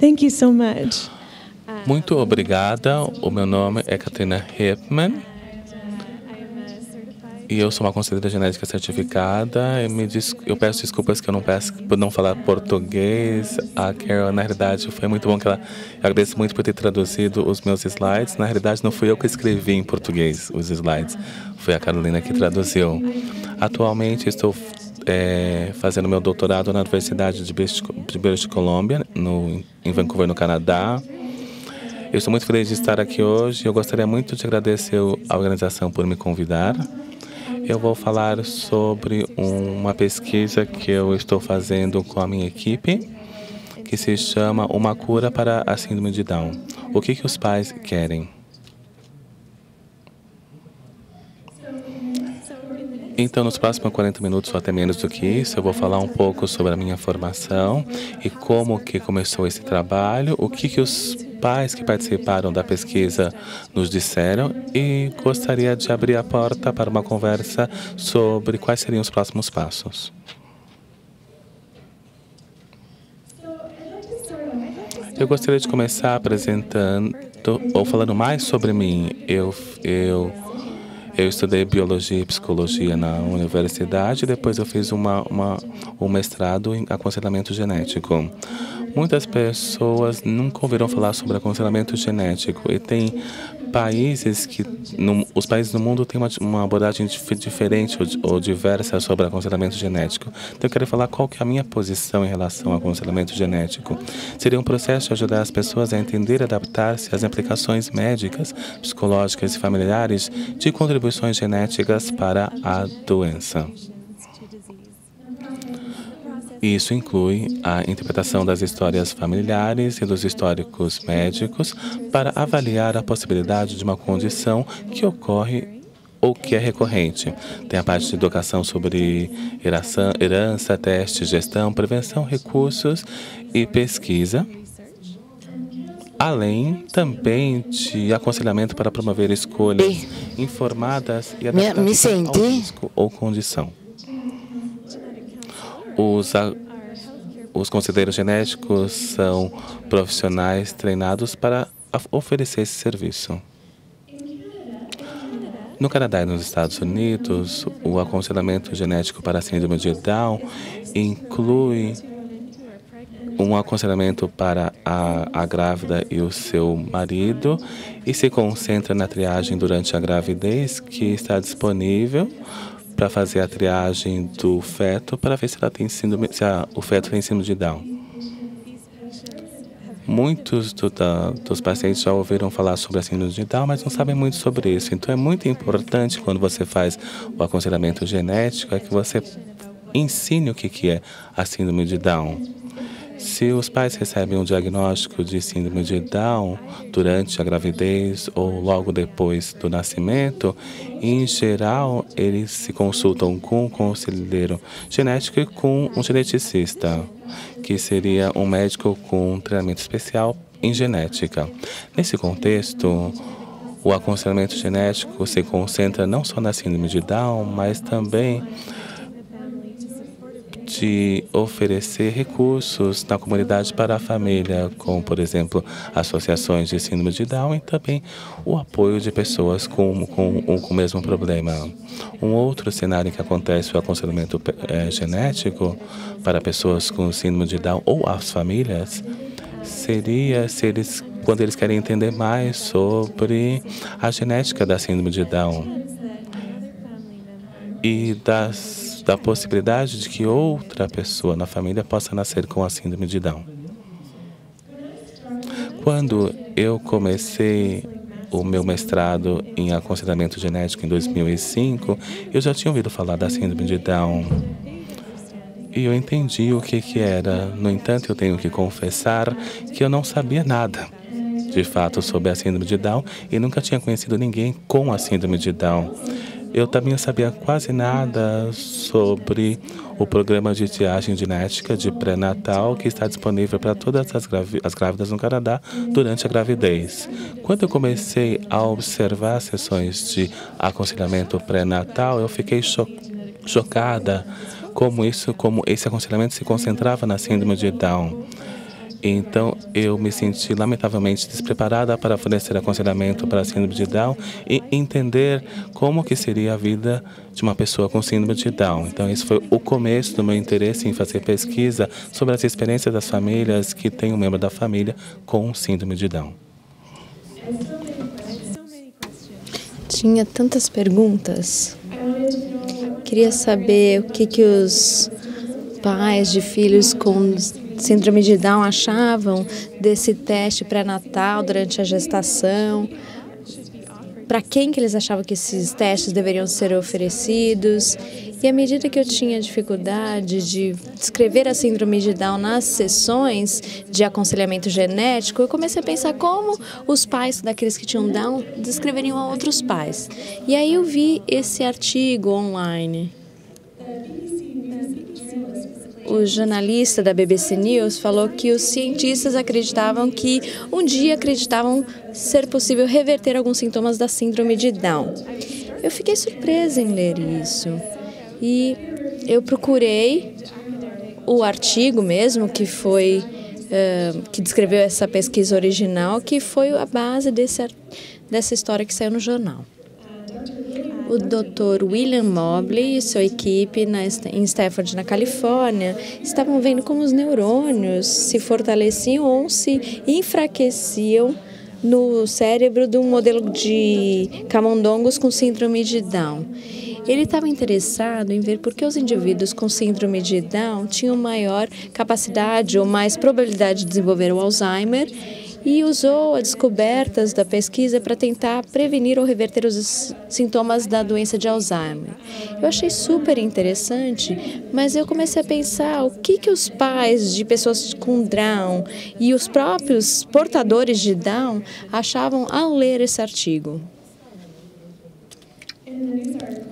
Thank you so much. Muito obrigada. O meu nome é Katrina Hipman e eu sou uma conselheira genética certificada. Eu peço desculpas que eu não peço por não falar português. A Carol, na realidade, foi muito bom que ela... Eu agradeço muito por ter traduzido os meus slides. Na realidade, não fui eu que escrevi em português os slides. Foi a Carolina que traduziu. Atualmente, estou fazendo meu doutorado na Universidade de British Columbia, em Vancouver, no Canadá. Eu estou muito feliz de estar aqui hoje. Eu gostaria muito de agradecer a organização por me convidar. Eu vou falar sobre uma pesquisa que eu estou fazendo com a minha equipe, que se chama Uma Cura para a Síndrome de Down. O que os pais querem? Então, nos próximos 40 minutos, ou até menos do que isso, eu vou falar um pouco sobre a minha formação e como que começou esse trabalho, o que os pais que participaram da pesquisa nos disseram e gostaria de abrir a porta para uma conversa sobre quais seriam os próximos passos. Eu gostaria de começar apresentando ou falando mais sobre mim. Eu estudei biologia e psicologia na universidade, depois eu fiz um mestrado em aconselhamento genético. Muitas pessoas nunca ouviram falar sobre aconselhamento genético e tem países que... os países do mundo têm uma abordagem diferente ou diversa sobre aconselhamento genético. Então, eu quero falar qual que é a minha posição em relação ao aconselhamento genético. Seria um processo de ajudar as pessoas a entender e adaptar-se às implicações médicas, psicológicas e familiares de contribuições genéticas para a doença. Isso inclui a interpretação das histórias familiares e dos históricos médicos para avaliar a possibilidade de uma condição que ocorre ou que é recorrente. Tem a parte de educação sobre herança, teste, gestão, prevenção, recursos e pesquisa, além também de aconselhamento para promover escolhas informadas e adaptadas ao risco ou condição. Os conselheiros genéticos são profissionais treinados para oferecer esse serviço. No Canadá e nos Estados Unidos, o aconselhamento genético para a síndrome de Down inclui um aconselhamento para a grávida e o seu marido e se concentra na triagem durante a gravidez, que está disponível para fazer a triagem do feto para ver se o feto tem síndrome de Down. Muitos dos pacientes já ouviram falar sobre a síndrome de Down, mas não sabem muito sobre isso. Então, é muito importante, quando você faz o aconselhamento genético, é que você ensine o que é a síndrome de Down. Se os pais recebem um diagnóstico de síndrome de Down durante a gravidez ou logo depois do nascimento, em geral, eles se consultam com um conselheiro genético e com um geneticista, que seria um médico com um treinamento especial em genética. Nesse contexto, o aconselhamento genético se concentra não só na síndrome de Down, mas também de oferecer recursos na comunidade para a família, como, por exemplo, associações de síndrome de Down e também o apoio de pessoas com o mesmo problema. Um outro cenário que acontece o aconselhamento genético para pessoas com síndrome de Down ou as famílias seria quando eles querem entender mais sobre a genética da síndrome de Down e da possibilidade de que outra pessoa na família possa nascer com a síndrome de Down. Quando eu comecei o meu mestrado em aconselhamento genético em 2005, eu já tinha ouvido falar da síndrome de Down e eu entendi o que era. No entanto, eu tenho que confessar que eu não sabia nada, de fato, sobre a síndrome de Down e nunca tinha conhecido ninguém com a síndrome de Down. Eu também não sabia quase nada sobre o programa de triagem genética de pré-natal que está disponível para todas as grávidas no Canadá durante a gravidez. Quando eu comecei a observar sessões de aconselhamento pré-natal, eu fiquei chocada como esse aconselhamento se concentrava na síndrome de Down. Então, eu me senti lamentavelmente despreparada para fornecer aconselhamento para a síndrome de Down e entender como que seria a vida de uma pessoa com síndrome de Down. Então, esse foi o começo do meu interesse em fazer pesquisa sobre as experiências das famílias que têm um membro da família com síndrome de Down. Tinha tantas perguntas. Queria saber o que os pais de filhos com síndrome de Down achavam desse teste pré-natal durante a gestação, para quem que eles achavam que esses testes deveriam ser oferecidos. E à medida que eu tinha dificuldade de descrever a síndrome de Down nas sessões de aconselhamento genético, eu comecei a pensar como os pais daqueles que tinham Down descreveriam a outros pais. E aí eu vi esse artigo online. O jornalista da BBC News falou que os cientistas acreditavam ser possível reverter alguns sintomas da síndrome de Down. Eu fiquei surpresa em ler isso e eu procurei o artigo mesmo que descreveu essa pesquisa original, que foi a base dessa história que saiu no jornal. O Dr. William Mobley e sua equipe em Stanford, na Califórnia, estavam vendo como os neurônios se fortaleciam ou se enfraqueciam no cérebro de um modelo de camundongos com síndrome de Down. Ele estava interessado em ver por que os indivíduos com síndrome de Down tinham maior capacidade ou mais probabilidade de desenvolver o Alzheimer, e usou as descobertas da pesquisa para tentar prevenir ou reverter os sintomas da doença de Alzheimer. Eu achei super interessante, mas eu comecei a pensar o que os pais de pessoas com Down e os próprios portadores de Down achavam ao ler esse artigo.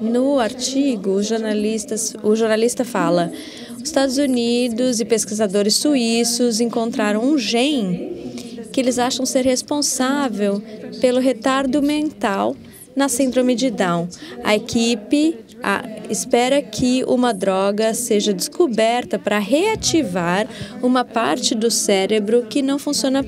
No artigo, o jornalista fala: os Estados Unidos e pesquisadores suíços encontraram um gene que eles acham ser responsável pelo retardo mental na síndrome de Down. A equipe espera que uma droga seja descoberta para reativar uma parte do cérebro que não funciona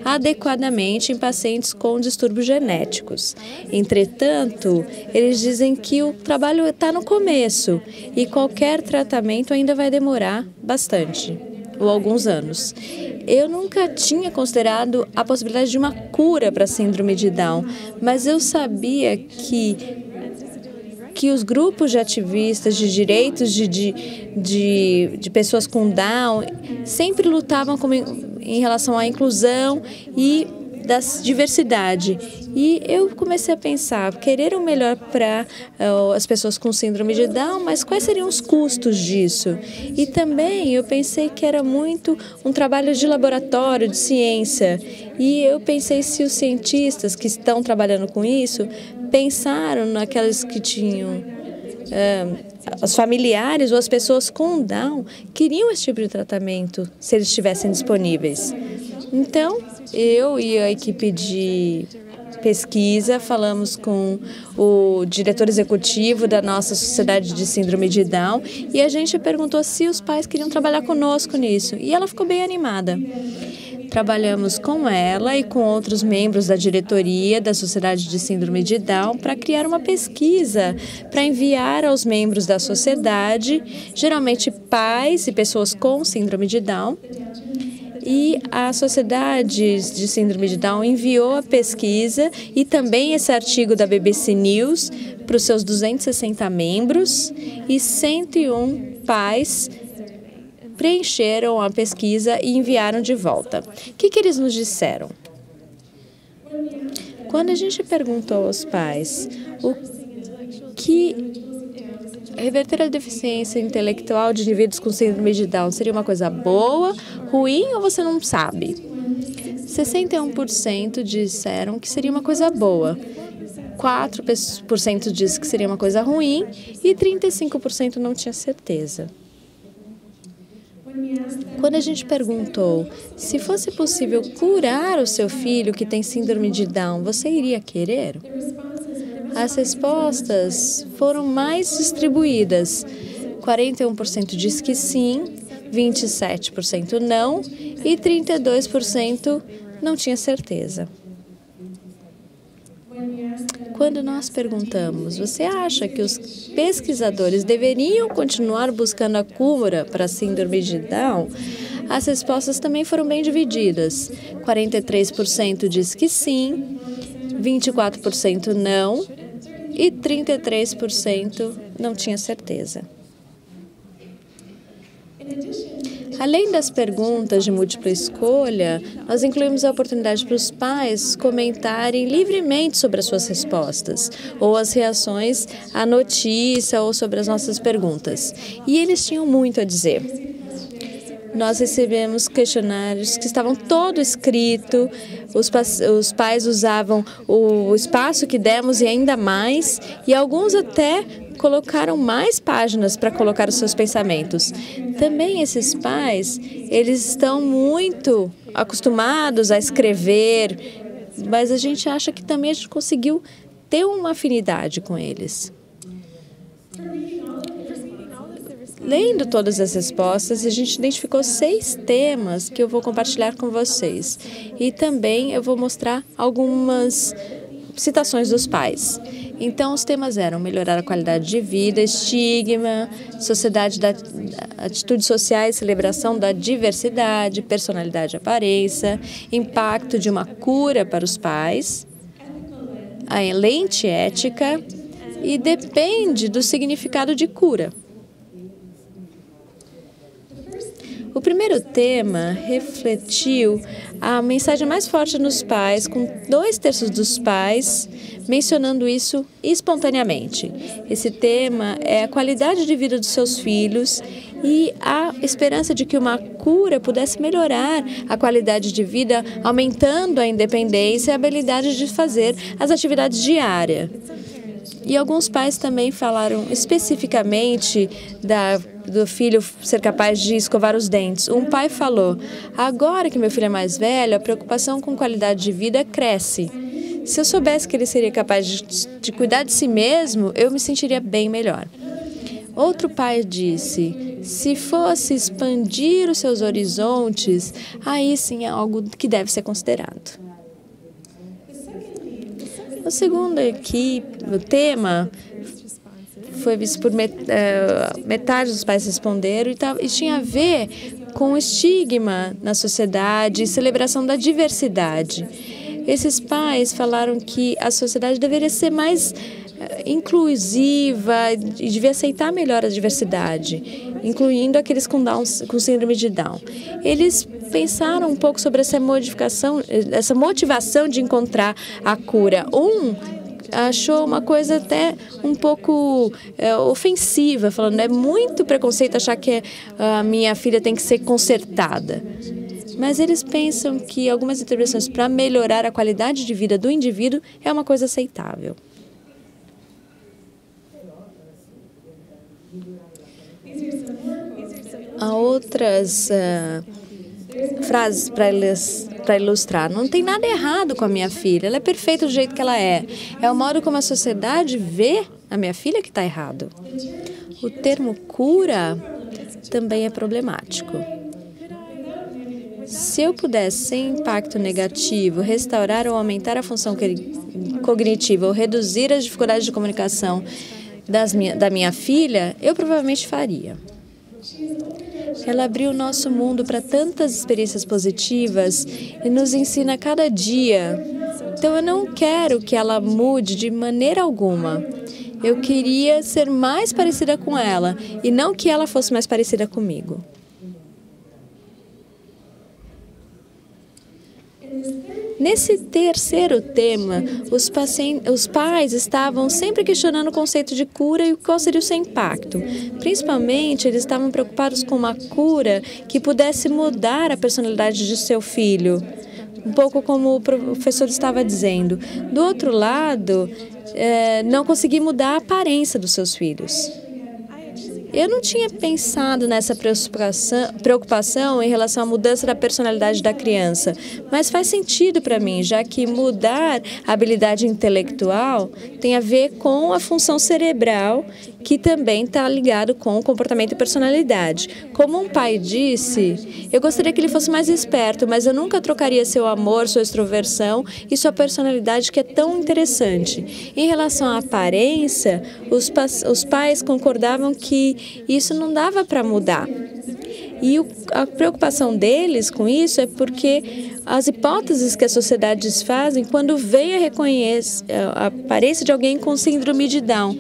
adequadamente em pacientes com distúrbios genéticos. Entretanto, eles dizem que o trabalho está no começo e qualquer tratamento ainda vai demorar bastante, ou alguns anos. Eu nunca tinha considerado a possibilidade de uma cura para a síndrome de Down, mas eu sabia que os grupos de ativistas de direitos de pessoas com Down sempre lutavam em relação à inclusão e da diversidade. E eu comecei a pensar, querer o melhor para as pessoas com síndrome de Down, mas quais seriam os custos disso? E também eu pensei que era muito um trabalho de laboratório, de ciência. E eu pensei se os cientistas que estão trabalhando com isso pensaram naquelas que tinham os familiares ou as pessoas com Down queriam esse tipo de tratamento se eles estivessem disponíveis. Então, eu e a equipe de pesquisa falamos com o diretor executivo da nossa Sociedade de Síndrome de Down e a gente perguntou se os pais queriam trabalhar conosco nisso. E ela ficou bem animada. Trabalhamos com ela e com outros membros da diretoria da Sociedade de Síndrome de Down para criar uma pesquisa para enviar aos membros da sociedade, geralmente pais e pessoas com síndrome de Down. E a Sociedade de Síndrome de Down enviou a pesquisa e também esse artigo da BBC News para os seus 260 membros e 101 pais preencheram a pesquisa e enviaram de volta. O que eles nos disseram? Quando a gente perguntou aos pais o que reverter a deficiência intelectual de indivíduos com síndrome de Down seria uma coisa boa, ruim ou você não sabe? 61% disseram que seria uma coisa boa, 4% disse que seria uma coisa ruim e 35% não tinha certeza. Quando a gente perguntou se fosse possível curar o seu filho que tem síndrome de Down, você iria querer? As respostas foram mais distribuídas. 41% diz que sim, 27% não e 32% não tinha certeza. Quando nós perguntamos, você acha que os pesquisadores deveriam continuar buscando a cura para a síndrome de Down? As respostas também foram bem divididas. 43% diz que sim, 24% não e 33% não tinha certeza. Além das perguntas de múltipla escolha, nós incluímos a oportunidade para os pais comentarem livremente sobre as suas respostas, ou as reações à notícia ou sobre as nossas perguntas. E eles tinham muito a dizer. Nós recebemos questionários que estavam todo escrito, os pais usavam o espaço que demos e ainda mais, e alguns até colocaram mais páginas para colocar os seus pensamentos. Também esses pais, eles estão muito acostumados a escrever, mas a gente acha que também a gente conseguiu ter uma afinidade com eles. Lendo todas as respostas, a gente identificou 6 temas que eu vou compartilhar com vocês. E também eu vou mostrar algumas citações dos pais. Então, os temas eram melhorar a qualidade de vida, estigma, sociedade da atitudes sociais, celebração da diversidade, personalidade e aparência, impacto de uma cura para os pais, a lente ética e depende do significado de cura. O primeiro tema refletiu a mensagem mais forte nos pais, com 2/3 dos pais mencionando isso espontaneamente. Esse tema é a qualidade de vida dos seus filhos e a esperança de que uma cura pudesse melhorar a qualidade de vida, aumentando a independência e a habilidade de fazer as atividades diárias. E alguns pais também falaram especificamente do filho ser capaz de escovar os dentes. Um pai falou: agora que meu filho é mais velho, a preocupação com qualidade de vida cresce. Se eu soubesse que ele seria capaz de cuidar de si mesmo, eu me sentiria bem melhor. Outro pai disse: se fosse expandir os seus horizontes, aí sim é algo que deve ser considerado. O segundo o tema foi visto por metade dos pais responderam e tinha a ver com o estigma na sociedade e celebração da diversidade. Esses pais falaram que a sociedade deveria ser mais inclusiva e devia aceitar melhor a diversidade, incluindo aqueles com síndrome de Down. Eles pensaram um pouco sobre essa motivação de encontrar a cura. Achou uma coisa até um pouco ofensiva, falando: é muito preconceito achar que a minha filha tem que ser consertada. Mas eles pensam que algumas intervenções para melhorar a qualidade de vida do indivíduo é uma coisa aceitável. Há outras frases para ilustrar. Não tem nada errado com a minha filha. Ela é perfeita do jeito que ela é. É o modo como a sociedade vê a minha filha que está errado. O termo cura também é problemático. Se eu pudesse, sem impacto negativo, restaurar ou aumentar a função cognitiva ou reduzir as dificuldades de comunicação da minha filha, eu provavelmente faria. Ela abriu o nosso mundo para tantas experiências positivas e nos ensina a cada dia. Então, eu não quero que ela mude de maneira alguma. Eu queria ser mais parecida com ela e não que ela fosse mais parecida comigo. Nesse terceiro tema, os pais estavam sempre questionando o conceito de cura e qual seria o seu impacto. Principalmente, eles estavam preocupados com uma cura que pudesse mudar a personalidade de seu filho. Um pouco como o professor estava dizendo. Do outro lado, não conseguir mudar a aparência dos seus filhos. Eu não tinha pensado nessa preocupação em relação à mudança da personalidade da criança, mas faz sentido para mim, já que mudar a habilidade intelectual tem a ver com a função cerebral, que também está ligado com o comportamento e personalidade. Como um pai disse, eu gostaria que ele fosse mais esperto, mas eu nunca trocaria seu amor, sua extroversão e sua personalidade, que é tão interessante. Em relação à aparência, os pais concordavam que isso não dava para mudar. E a preocupação deles com isso é porque as hipóteses que as sociedades fazem quando veem a aparência de alguém com síndrome de Down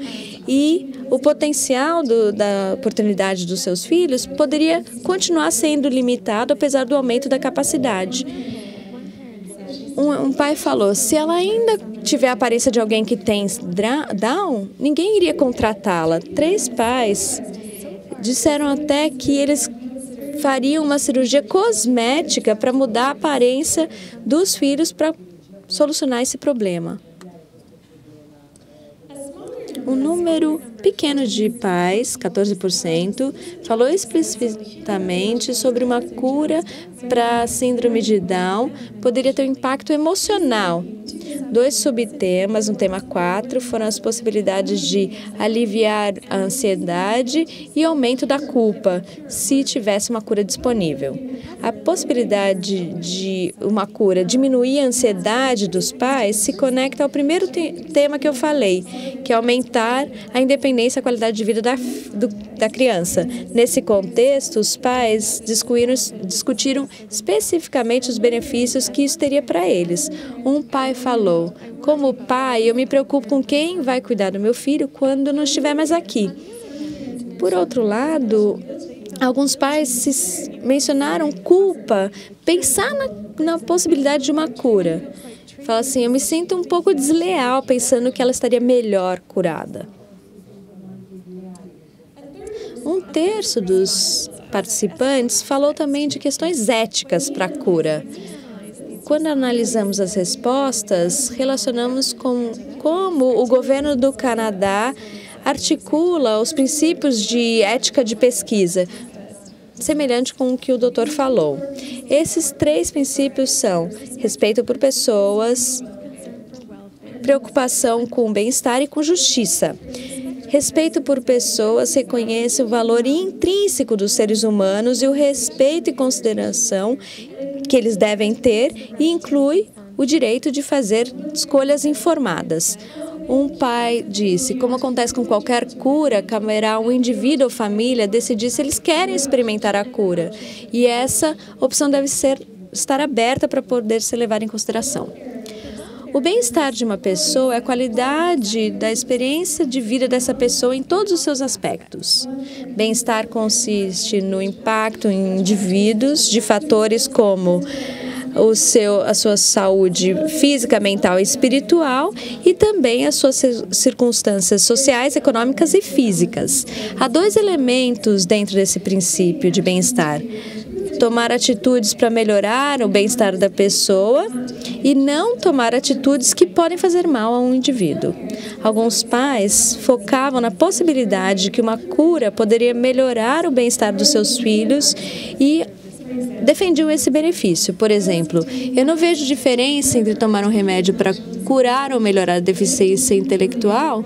e o potencial da oportunidade dos seus filhos poderia continuar sendo limitado apesar do aumento da capacidade. Um pai falou, se ela ainda tiver a aparência de alguém que tem Down, ninguém iria contratá-la. 3 pais disseram até que eles fariam uma cirurgia cosmética para mudar a aparência dos filhos para solucionar esse problema. Um número pequeno de pais, 14%, falou explicitamente sobre uma cura para a síndrome de Down poderia ter um impacto emocional. 2 subtemas, no tema 4, foram as possibilidades de aliviar a ansiedade e aumento da culpa, se tivesse uma cura disponível. A possibilidade de uma cura diminuir a ansiedade dos pais se conecta ao primeiro tema que eu falei, que é aumentar a independência e a qualidade de vida da criança. Nesse contexto, os pais discutiram especificamente os benefícios que isso teria para eles. Um pai falou, como pai, eu me preocupo com quem vai cuidar do meu filho quando não estiver mais aqui. Por outro lado, alguns pais mencionaram culpa, pensar na possibilidade de uma cura. Fala assim, eu me sinto um pouco desleal pensando que ela estaria melhor curada. 1/3 dos participantes falou também de questões éticas para a cura. Quando analisamos as respostas, relacionamos com como o governo do Canadá articula os princípios de ética de pesquisa, semelhante com o que o doutor falou. Esses 3 princípios são respeito por pessoas, preocupação com o bem-estar e com justiça. Respeito por pessoas reconhece o valor intrínseco dos seres humanos e o respeito e consideração que eles devem ter e inclui o direito de fazer escolhas informadas. Um pai disse, como acontece com qualquer cura, caberá um indivíduo ou família decidir se eles querem experimentar a cura. E essa opção deve estar aberta para poder ser levada em consideração. O bem-estar de uma pessoa é a qualidade da experiência de vida dessa pessoa em todos os seus aspectos. Bem-estar consiste no impacto em indivíduos de fatores como a sua saúde física, mental e espiritual e também as suas circunstâncias sociais, econômicas e físicas. Há 2 elementos dentro desse princípio de bem-estar. Tomar atitudes para melhorar o bem-estar da pessoa e não tomar atitudes que podem fazer mal a um indivíduo. Alguns pais focavam na possibilidade de que uma cura poderia melhorar o bem-estar dos seus filhos e defendiam esse benefício. Por exemplo, eu não vejo diferença entre tomar um remédio para curar ou melhorar a deficiência intelectual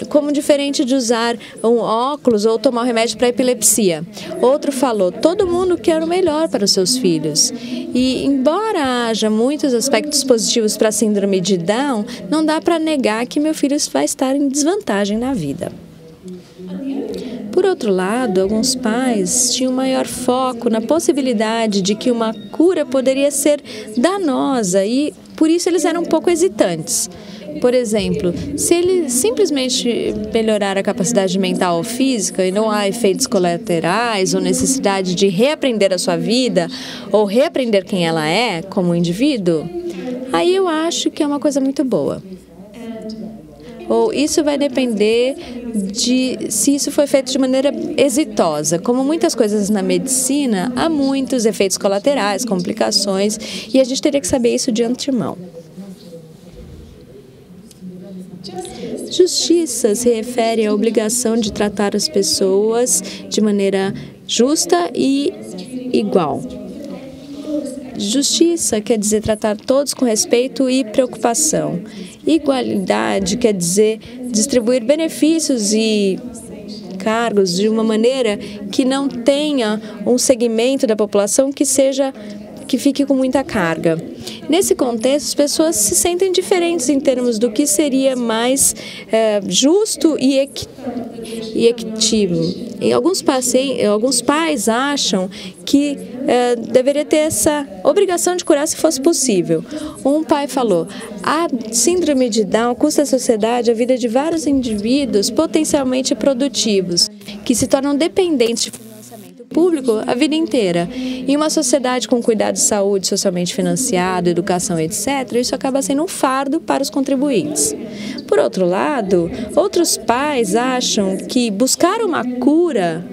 como diferente de usar um óculos ou tomar um remédio para epilepsia. Outro falou, todo mundo quer o melhor para os seus filhos. E, embora haja muitos aspectos positivos para a síndrome de Down, não dá para negar que meu filho vai estar em desvantagem na vida. Por outro lado, alguns pais tinham maior foco na possibilidade de que uma cura poderia ser danosa e, por isso, eles eram um pouco hesitantes. Por exemplo, se ele simplesmente melhorar a capacidade mental ou física e não há efeitos colaterais ou necessidade de reaprender a sua vida ou reaprender quem ela é como indivíduo, aí eu acho que é uma coisa muito boa. Ou isso vai depender de se isso foi feito de maneira exitosa. Como muitas coisas na medicina, há muitos efeitos colaterais, complicações, e a gente teria que saber isso de antemão. Justiça se refere à obrigação de tratar as pessoas de maneira justa e igual. Justiça quer dizer tratar todos com respeito e preocupação. Igualdade quer dizer distribuir benefícios e cargos de uma maneira que não tenha um segmento da população que fique com muita carga. Nesse contexto, as pessoas se sentem diferentes em termos do que seria mais justo e equitativo. E alguns pais acham que deveria ter essa obrigação de curar se fosse possível. Um pai falou: a síndrome de Down custa à sociedade a vida de vários indivíduos potencialmente produtivos, que se tornam dependentes de financiamento público a vida inteira. Em uma sociedade com cuidado de saúde socialmente financiado, educação, etc., isso acaba sendo um fardo para os contribuintes. Por outro lado, outros pais acham que buscar uma cura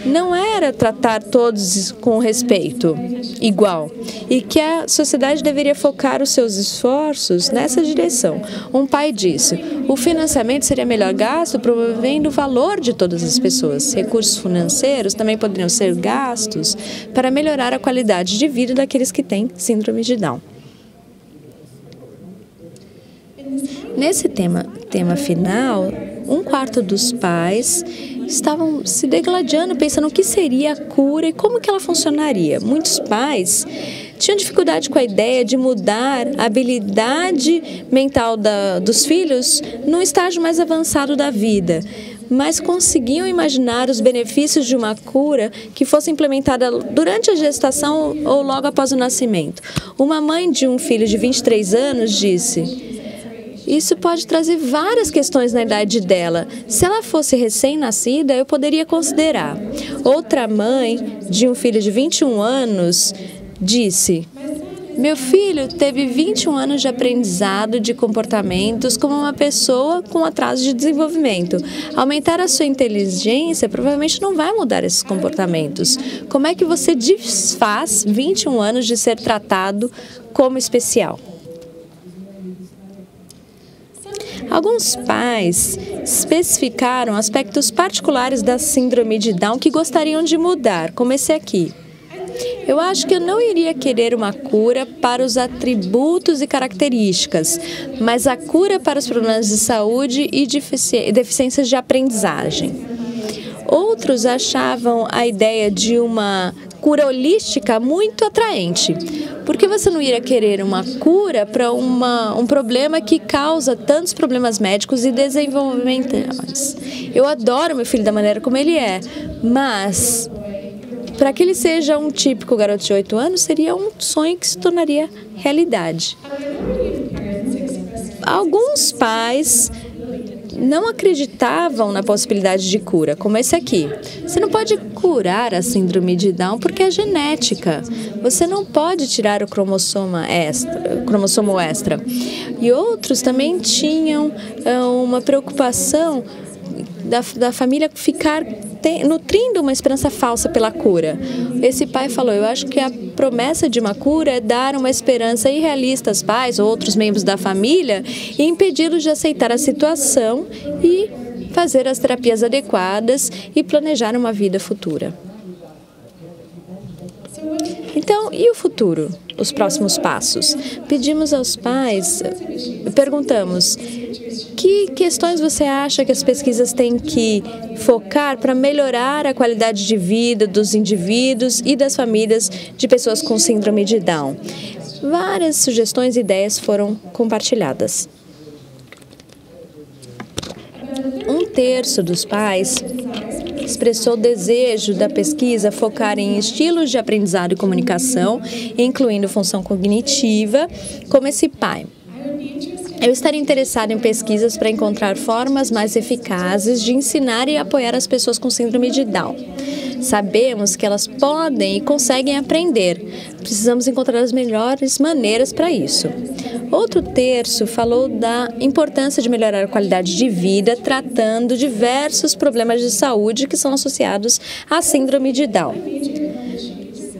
não era tratar todos com respeito igual e que a sociedade deveria focar os seus esforços nessa direção. Um pai disse: o financiamento seria melhor gasto promovendo o valor de todas as pessoas. Recursos financeiros também poderiam ser gastos para melhorar a qualidade de vida daqueles que têm síndrome de Down. Nesse tema final, um quarto dos pais estavam se degladiando, pensando o que seria a cura e como que ela funcionaria. Muitos pais tinham dificuldade com a ideia de mudar a habilidade mental dos filhos num estágio mais avançado da vida, mas conseguiam imaginar os benefícios de uma cura que fosse implementada durante a gestação ou logo após o nascimento. Uma mãe de um filho de 23 anos disse: isso pode trazer várias questões na idade dela. Se ela fosse recém-nascida, eu poderia considerar. Outra mãe de um filho de 21 anos disse: meu filho teve 21 anos de aprendizado de comportamentos como uma pessoa com atraso de desenvolvimento. Aumentar a sua inteligência provavelmente não vai mudar esses comportamentos. Como é que você desfaz 21 anos de ser tratado como especial? Alguns pais especificaram aspectos particulares da síndrome de Down que gostariam de mudar, como esse aqui. Eu acho que eu não iria querer uma cura para os atributos e características, mas a cura para os problemas de saúde e deficiências de aprendizagem. Outros achavam a ideia de uma cura holística muito atraente. Por que você não iria querer uma cura para um problema que causa tantos problemas médicos e desenvolvimentais? Eu adoro meu filho da maneira como ele é, mas para que ele seja um típico garoto de 8 anos, seria um sonho que se tornaria realidade. Alguns pais não acreditavam na possibilidade de cura, como esse aqui. Você não pode curar a síndrome de Down porque é genética. Você não pode tirar o cromossomo extra. E outros também tinham uma preocupação da família ficar nutrindo uma esperança falsa pela cura. Esse pai falou: eu acho que a promessa de uma cura é dar uma esperança irrealista aos pais ou outros membros da família e impedi-los de aceitar a situação e fazer as terapias adequadas e planejar uma vida futura. Então, e o futuro? Os próximos passos? Pedimos aos pais, perguntamos: que questões você acha que as pesquisas têm que focar para melhorar a qualidade de vida dos indivíduos e das famílias de pessoas com síndrome de Down? Várias sugestões e ideias foram compartilhadas. Um terço dos pais expressou o desejo da pesquisa focar em estilos de aprendizado e comunicação, incluindo função cognitiva, como esse pai. Eu estaria interessado em pesquisas para encontrar formas mais eficazes de ensinar e apoiar as pessoas com síndrome de Down. Sabemos que elas podem e conseguem aprender. Precisamos encontrar as melhores maneiras para isso. Outro terço falou da importância de melhorar a qualidade de vida, tratando diversos problemas de saúde que são associados à síndrome de Down.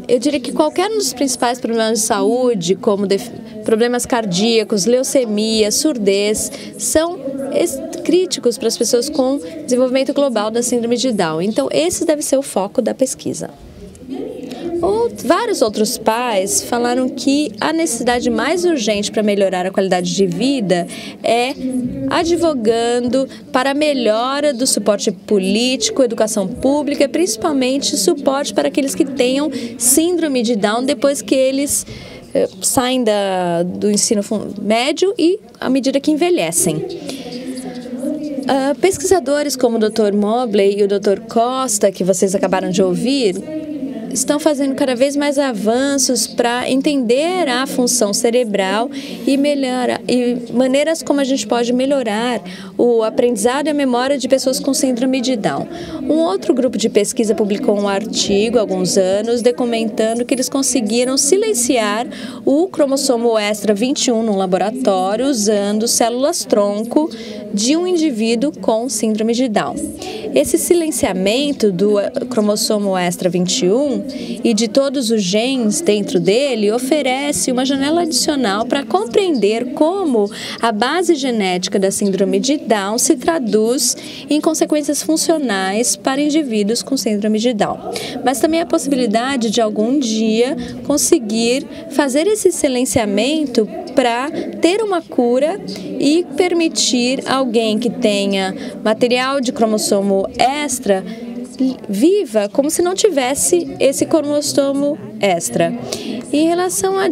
Eu diria que qualquer um dos principais problemas de saúde, como problemas cardíacos, leucemia, surdez, são críticos para as pessoas com desenvolvimento global da síndrome de Down. Então, esse deve ser o foco da pesquisa. Vários outros pais falaram que a necessidade mais urgente para melhorar a qualidade de vida é advogando para a melhora do suporte político, educação pública, principalmente suporte para aqueles que tenham síndrome de Down depois que eles saem do ensino médio e à medida que envelhecem. Pesquisadores como o Dr. Mobley e o Dr. Costa, que vocês acabaram de ouvir, estão fazendo cada vez mais avanços para entender a função cerebral e maneiras como a gente pode melhorar o aprendizado e a memória de pessoas com síndrome de Down. Um outro grupo de pesquisa publicou um artigo há alguns anos documentando que eles conseguiram silenciar o cromossomo extra 21 num laboratório usando células-tronco de um indivíduo com síndrome de Down. Esse silenciamento do cromossomo extra 21 e de todos os genes dentro dele oferece uma janela adicional para compreender como a base genética da síndrome de Down se traduz em consequências funcionais para indivíduos com síndrome de Down. Mas também a possibilidade de algum dia conseguir fazer esse silenciamento para ter uma cura e permitir alguém que tenha material de cromossomo extra viva como se não tivesse esse cromossomo extra. Em relação a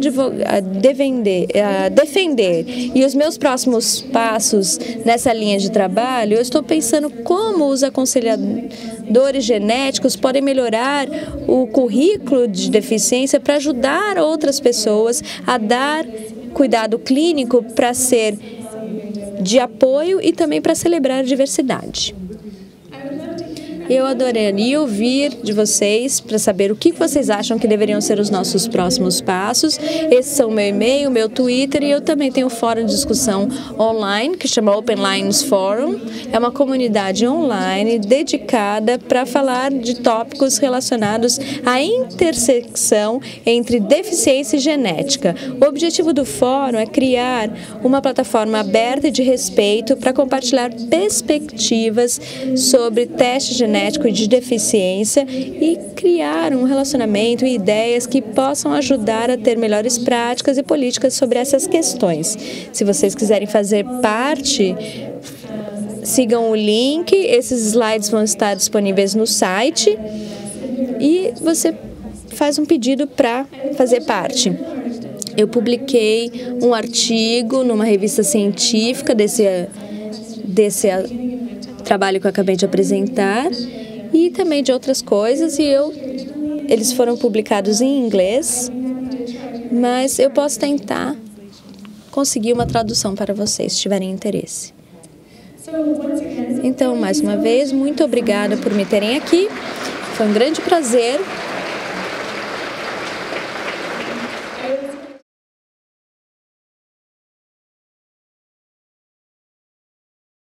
defender e os meus próximos passos nessa linha de trabalho, eu estou pensando como os aconselhadores genéticos podem melhorar o currículo de deficiência para ajudar outras pessoas a dar cuidado clínico para ser de apoio e também para celebrar a diversidade. Eu adoraria ouvir de vocês para saber o que vocês acham que deveriam ser os nossos próximos passos. Esses são meu e-mail, meu Twitter e eu também tenho um fórum de discussão online que chama Open Lines Forum. É uma comunidade online dedicada para falar de tópicos relacionados à intersecção entre deficiência e genética. O objetivo do fórum é criar uma plataforma aberta e de respeito para compartilhar perspectivas sobre testes genéticos e de deficiência e criar um relacionamento e ideias que possam ajudar a ter melhores práticas e políticas sobre essas questões. Se vocês quiserem fazer parte, sigam o link, esses slides vão estar disponíveis no site e você faz um pedido para fazer parte. Eu publiquei um artigo numa revista científica desse trabalho que eu acabei de apresentar e também de outras coisas eles foram publicados em inglês, mas eu posso tentar conseguir uma tradução para vocês, se tiverem interesse. Então, mais uma vez, muito obrigada por me terem aqui, foi um grande prazer.